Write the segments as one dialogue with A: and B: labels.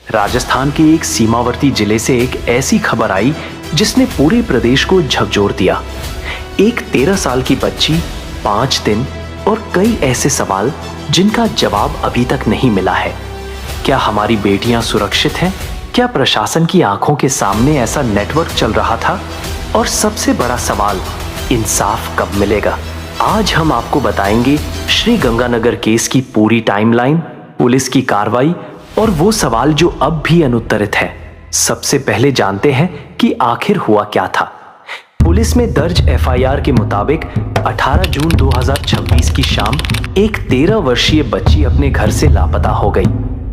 A: राजस्थान के एक सीमावर्ती जिले से एक ऐसी खबर आई जिसने पूरे प्रदेश को झकझोर दिया। एक 13 साल की बच्ची, 5 दिन और कई ऐसे सवाल जिनका जवाब अभी तक नहीं मिला है। क्या हमारी बेटियां सुरक्षित हैं? क्या प्रशासन की आंखों के सामने ऐसा नेटवर्क चल रहा था? और सबसे बड़ा सवाल, इंसाफ कब मिलेगा? आज हम आपको बताएंगे श्री गंगानगर केस की पूरी टाइमलाइन, पुलिस की कार्रवाई और वो सवाल जो अब भी अनुत्तरित है। सबसे पहले जानते हैं कि आखिर हुआ क्या था। पुलिस में दर्ज एफआईआर के मुताबिक 18 जून 2026 की शाम एक 13 वर्षीय बच्ची अपने घर से लापता हो गई।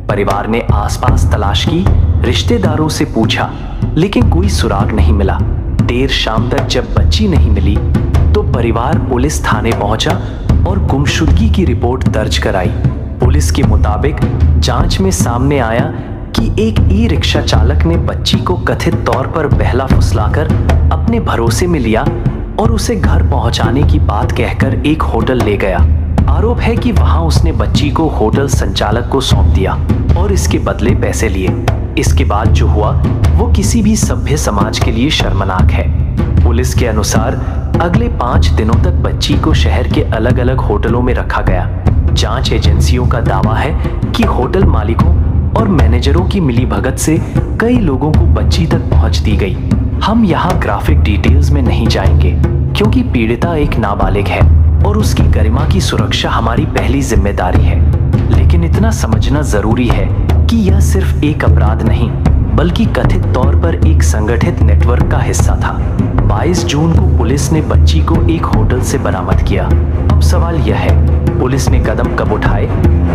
A: परिवार ने आसपास तलाश की, रिश्तेदारों से पूछा, लेकिन कोई सुराग नहीं मिला। देर शाम तक जब बच्ची नहीं मिली तो परिवार पुलिस थाने पहुंचा और गुमशुदगी की रिपोर्ट दर्ज कराई। पुलिस के मुताबिक जांच में सामने आया कि एक ई रिक्शा चालक ने बच्ची को कथित तौर पर बहला फुसलाकर अपने भरोसे में लिया और उसे घर पहुंचाने की बात कहकर एक होटल ले गया। आरोप है कि वहां उसने बच्ची को होटल संचालक को सौंप दिया और इसके बदले पैसे लिए। इसके बाद जो हुआ वो किसी भी सभ्य समाज के लिए शर्मनाक है। पुलिस के अनुसार अगले 5 दिनों तक बच्ची को शहर के अलग अलग होटलों में रखा गया। जांच एजेंसियों का दावा है कि होटल मालिकों और मैनेजरों की मिलीभगत से कई लोगों को बच्ची तक पहुंच दी गई। हम यहाँ ग्राफिक डिटेल्स में नहीं जाएंगे क्योंकि पीड़िता एक नाबालिग है और उसकी गरिमा की सुरक्षा हमारी पहली जिम्मेदारी है। लेकिन इतना समझना जरूरी है कि यह सिर्फ एक अपराध नहीं बल्कि कथित तौर पर एक संगठित नेटवर्क का हिस्सा था। 22 जून को पुलिस ने बच्ची को एक होटल से बरामद किया। अब सवाल यह है, पुलिस ने कदम कब उठाए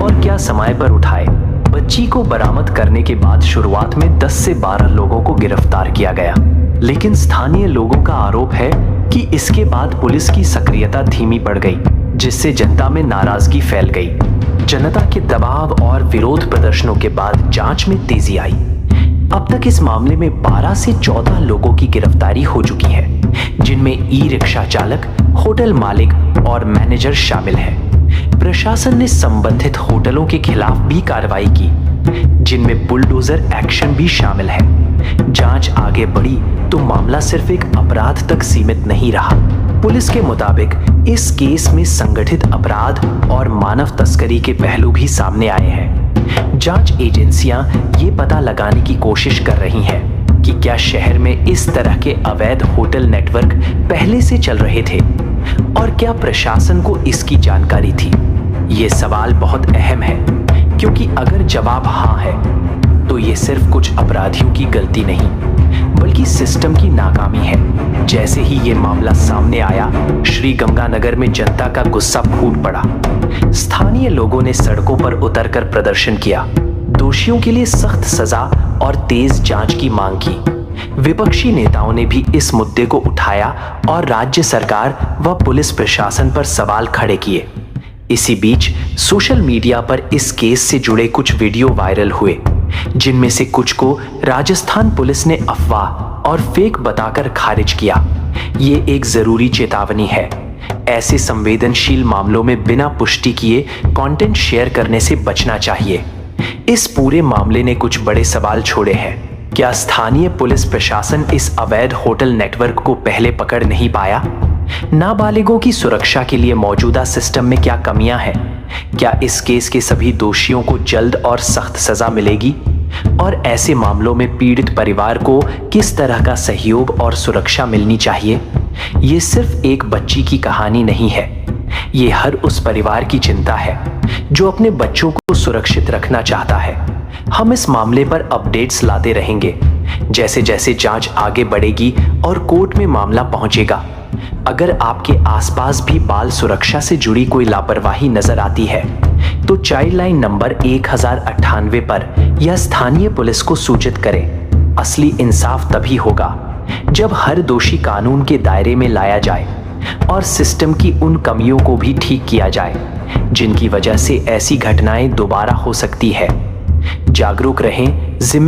A: और क्या समय पर उठाए? बच्ची को बरामद करने के बाद शुरुआत में 10 से 12 लोगों को गिरफ्तार किया गया, लेकिन स्थानीय लोगों का आरोप है कि इसके बाद पुलिस की सक्रियता धीमी पड़ गई, जिससे जनता में नाराजगी फैल गई। जनता के दबाव और विरोध प्रदर्शनों के बाद जांच में तेजी आई। अब तक इस मामले में 12 से 14 लोगों की गिरफ्तारी हो चुकी है, जिनमें ई रिक्शा चालक, होटल मालिक और मैनेजर शामिल हैं। प्रशासन ने संबंधित होटलों के खिलाफ भी कार्रवाई की, जिनमें बुलडोजर एक्शन भी शामिल है। जांच आगे बढ़ी तो मामला सिर्फ एक अपराध तक सीमित नहीं रहा। पुलिस के मुताबिक इस केस में संगठित अपराध और मानव तस्करी के पहलू भी सामने आए हैं। जांच एजेंसियां ये पता लगाने की कोशिश कर रही हैं कि क्या शहर में इस तरह के अवैध होटल नेटवर्क पहले से चल रहे थे और क्या प्रशासन को इसकी जानकारी थी। ये सवाल बहुत अहम है क्योंकि अगर जवाब हाँ है तो ये सिर्फ कुछ अपराधियों की गलती नहीं बल्कि सिस्टम की नाकामी है। जैसे ही ये मामला सामने आया, श्री गंगानगर में जनता का गुस्सा फूट पड़ा। स्थानीय लोगों ने सड़कों पर उतरकर प्रदर्शन किया, दोषियों के लिए सख्त सजा और तेज जांच की मांग की। विपक्षी नेताओं ने भी इस मुद्दे को उठाया और राज्य सरकार व पुलिस प्रशासन पर सवाल खड़े किए। इसी बीच सोशल मीडिया पर इस केस से जुड़े कुछ वीडियो वायरल हुए, जिनमें से कुछ को राजस्थान पुलिस ने अफवाह और फेक बताकर खारिज किया। ये एक जरूरी चेतावनी है। ऐसे संवेदनशील मामलों में बिना पुष्टि किए कंटेंट शेयर करने से बचना चाहिए। इस पूरे मामले ने कुछ बड़े सवाल छोड़े हैं। क्या स्थानीय पुलिस प्रशासन इस अवैध होटल नेटवर्क को पहले पकड़ नहीं पाया? नाबालिगों की सुरक्षा के लिए मौजूदा सिस्टम में क्या कमियां हैं? क्या इस केस के सभी दोषियों को जल्द और सख्त सजा मिलेगी? और ऐसे मामलों में पीड़ित परिवार को किस तरह का सहयोग और सुरक्षा मिलनी चाहिए? ये सिर्फ एक बच्ची की कहानी नहीं है, ये हर उस परिवार की चिंता है जो अपने बच्चों को सुरक्षित रखना चाहता है। हम इस मामले पर अपडेट्स लाते रहेंगे जैसे जैसे जांच आगे बढ़ेगी और कोर्ट में मामला पहुंचेगा। अगर आपके आसपास भी बाल सुरक्षा से जुड़ी कोई लापरवाही नजर आती है तो चाइल्ड लाइन नंबर 1098 पर या स्थानीय पुलिस को सूचित करें। असली इंसाफ तभी होगा जब हर दोषी कानून के दायरे में लाया जाए और सिस्टम की उन कमियों को भी ठीक किया जाए जिनकी वजह से ऐसी घटनाएं दोबारा हो सकती है। जागरूक रहें,